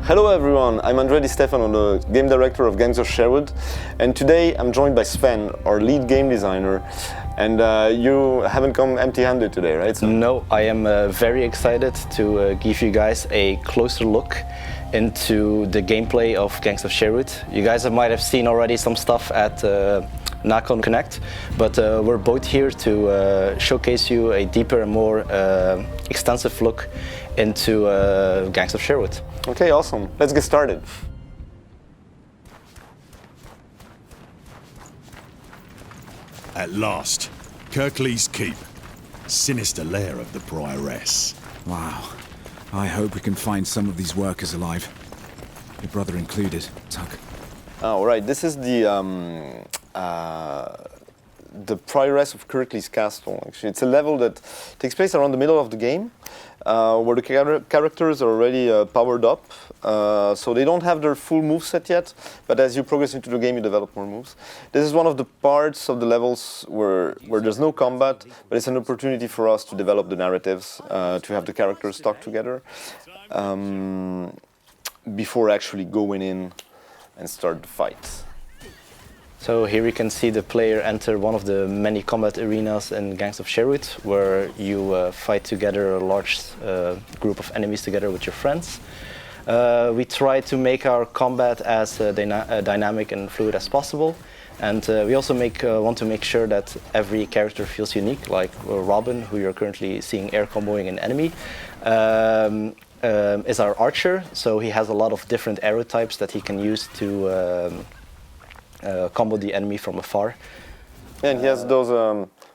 Hello everyone, I'm Andre Di Stefano, the game director of Gangs of Sherwood, and today I'm joined by Sven, our lead game designer. And you haven't come empty-handed today, right? So no, I am very excited to give you guys a closer look into the gameplay of Gangs of Sherwood. You guys might have seen already some stuff at Nacon Connect, but we're both here to showcase you a deeper and more extensive look into Gangs of Sherwood. Okay, awesome. Let's get started. At last, Kirklees Keep, sinister lair of the Prioress. Wow. I hope we can find some of these workers alive. Your brother included, Tug. Oh, right. This is the Prioress of Kirklees Castle, actually. It's a level that takes place around the middle of the game, where the characters are already powered up, so they don't have their full moveset yet, but as you progress into the game, you develop more moves. This is one of the parts of the levels where there's no combat, but it's an opportunity for us to develop the narratives, to have the characters talk together, before actually going in and start the fight. So here you can see the player enter one of the many combat arenas in Gangs of Sherwood, where you fight together a large group of enemies together with your friends. We try to make our combat as dynamic and fluid as possible, and we also want to make sure that every character feels unique, like Robin, who you're currently seeing air comboing an enemy. Is our archer, so he has a lot of different arrow types that he can use to combo the enemy from afar. Yeah, and he has those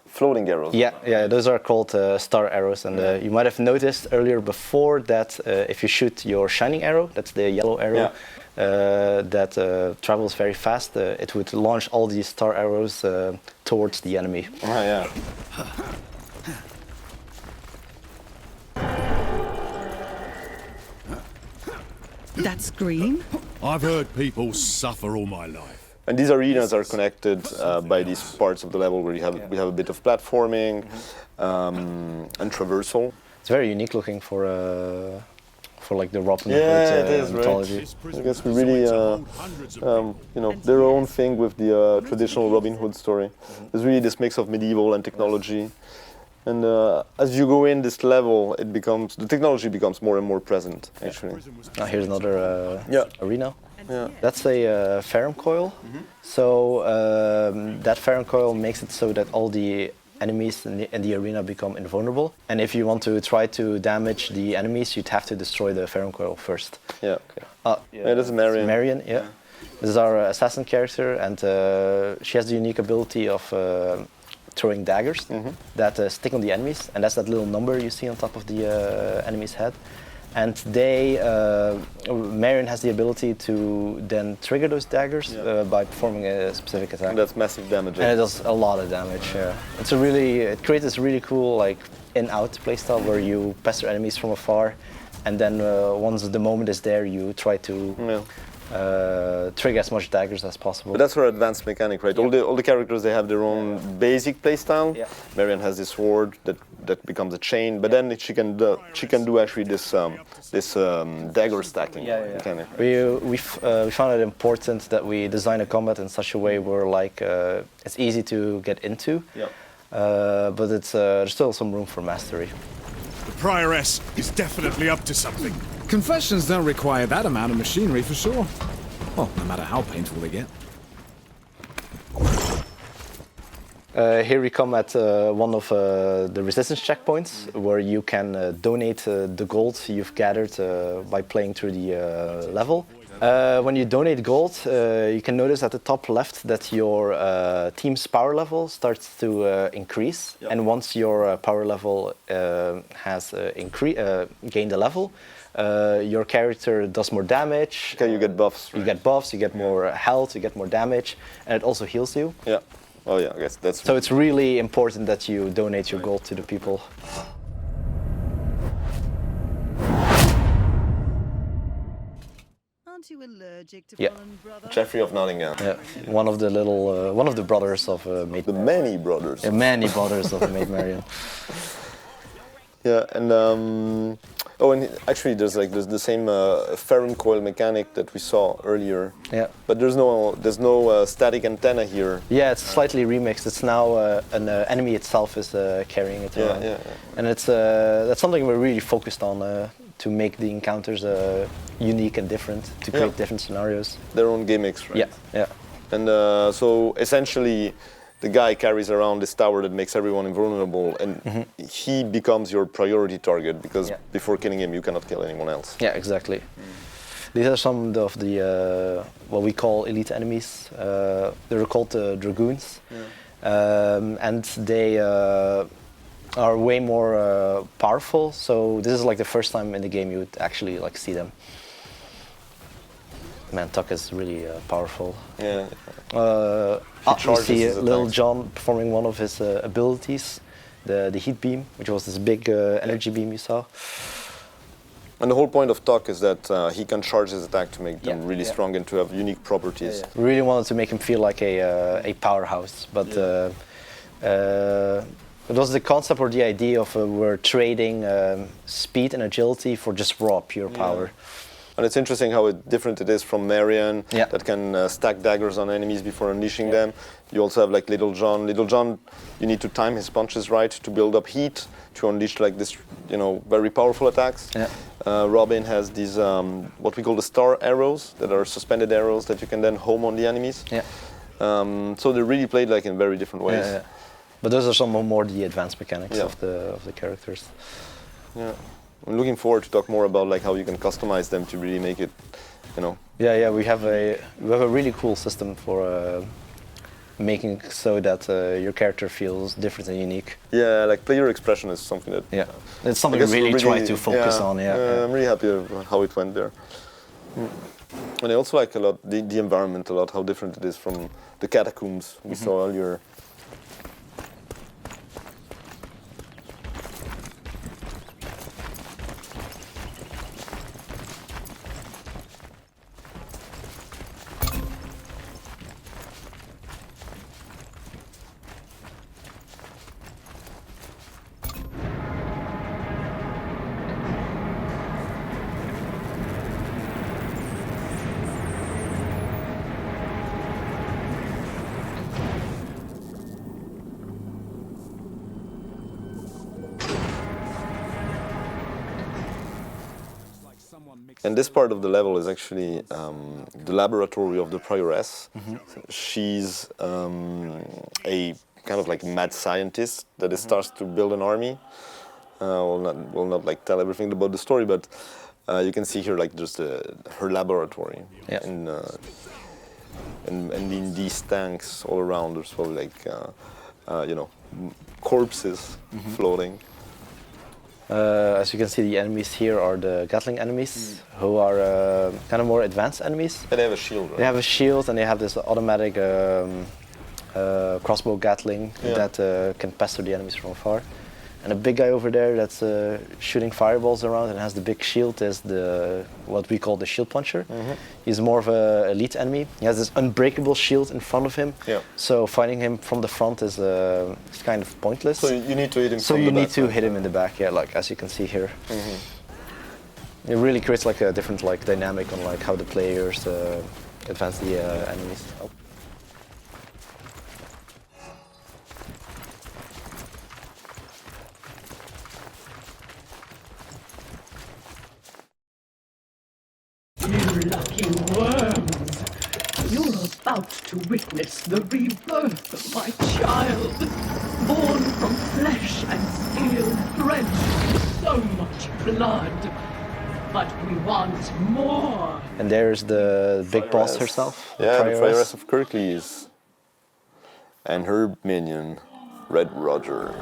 floating arrows. Yeah, those are called star arrows, and you might have noticed earlier before that if you shoot your shining arrow, that's the yellow arrow, that travels very fast, it would launch all these star arrows towards the enemy. Oh, yeah. That's green. I've heard people suffer all my life. And these arenas are connected by these parts of the level where we have a bit of platforming and traversal. It's very unique looking for like the Robin Hood mythology. Right. I guess we really, their own thing with the traditional Robin Hood story. There's really this mix of medieval and technology. And as you go in this level, the technology becomes more and more present, actually. Here's another arena. Yeah. That's a Ferrum coil. So that Ferrum coil makes it so that all the enemies in the arena become invulnerable. And if you want to try to damage the enemies, you'd have to destroy the Ferrum coil first. Yeah. Yeah, this is Marion. Marion, yeah. This is our assassin character, and she has the unique ability of throwing daggers that stick on the enemies, and that's that little number you see on top of the enemy's head. And Marion has the ability to then trigger those daggers by performing a specific attack. And that's massive damage. And it does a lot of damage. Yeah. It creates this really cool like in-out playstyle where you pester enemies from afar, and then once the moment is there, you try to trigger as much daggers as possible. But that's her advanced mechanic, right? Yeah. All the characters, they have their own basic playstyle. Yeah. Marion has this sword that becomes a chain, but then she can do actually this dagger stacking mechanic. We found it important that we design a combat in such a way where like it's easy to get into, but there's still some room for mastery. The Prioress is definitely up to something. Confessions don't require that amount of machinery for sure. Well, no matter how painful they get. Here we come at one of the resistance checkpoints, where you can donate the gold you've gathered by playing through the level. When you donate gold, you can notice at the top left that your team's power level starts to increase. Yep. And once your power level has gained a level, your character does more damage. Okay, you get buffs. Right? You get buffs, you get more health, you get more damage, and it also heals you. Yeah. Oh yeah, I guess that's... So it's really important that you donate your gold to the people. Aren't you allergic to fallen brother? Sheriff of Nottingham. Yeah, one of the brothers of Maid. The many brothers. Many brothers of Maid Marion. Yeah, and Oh, and actually, there's the same Ferron coil mechanic that we saw earlier. Yeah. But there's no static antenna here. Yeah, it's slightly remixed. It's now an enemy itself is carrying it around. Yeah. And it's that's something we're really focused on to make the encounters unique and different, to create different scenarios. Their own gimmicks, right? Yeah. And so essentially, the guy carries around this tower that makes everyone invulnerable, and he becomes your priority target because before killing him, you cannot kill anyone else. Yeah, exactly. These are some of the what we call elite enemies. They're called dragoons, and they are way more powerful. So this is like the first time in the game you would actually like see them. Man, Tuck is really powerful. Yeah. You see Little John performing one of his abilities, the heat beam, which was this big energy beam you saw. And the whole point of Tuck is that he can charge his attack to make them really strong and to have unique properties. We really wanted to make him feel like a powerhouse, but it was the concept or the idea of we're trading speed and agility for just raw, pure power. And it's interesting how different it is from Marion, that can stack daggers on enemies before unleashing them. You also have like Little John. Little John, you need to time his punches right to build up heat, to unleash like this, very powerful attacks. Robin has these, what we call the star arrows, that are suspended arrows that you can then home on the enemies. So they're really played like in very different ways. But those are some more the advanced mechanics of the characters. Yeah. I'm looking forward to talk more about like how you can customize them to really make it, Yeah, we have a really cool system for making so that your character feels different and unique. Yeah, like player expression is something that. It's something we really try to focus on. I'm really happy with how it went there. And I also like a lot the environment a lot, how different it is from the catacombs we saw earlier. And this part of the level is actually the laboratory of the prioress. She's a kind of like mad scientist that starts to build an army. Will not like tell everything about the story, but you can see here like just her laboratory. And in these tanks all around, there's probably like corpses floating. As you can see, the enemies here are the Gatling enemies, who are kind of more advanced enemies. And they have a shield, right? They have a shield, and they have this automatic crossbow Gatling that can pester the enemies from afar. And the big guy over there that's shooting fireballs around and has the big shield is what we call the shield puncher. He's more of an elite enemy. He has this unbreakable shield in front of him. So fighting him from the front is kind of pointless. So you need to hit him. So you need to hit him in the back, like as you can see here. It really creates like a different like dynamic on like how the players advance the enemies. Lucky worms! You're about to witness the rebirth of my child, born from flesh and steel, drenched with so much blood. But we want more! And there's the big boss herself. Yeah, the Prioress of Kirklees. And her minion, Red Roger.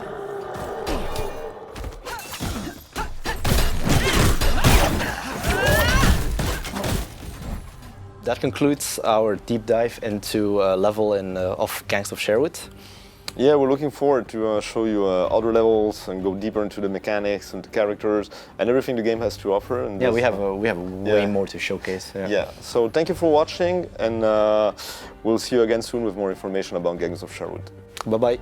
That concludes our deep dive into a level of Gangs of Sherwood. Yeah, we're looking forward to show you other levels and go deeper into the mechanics and the characters and everything the game has to offer. And yeah, we have way more to showcase. Yeah, so thank you for watching, and we'll see you again soon with more information about Gangs of Sherwood. Bye-bye.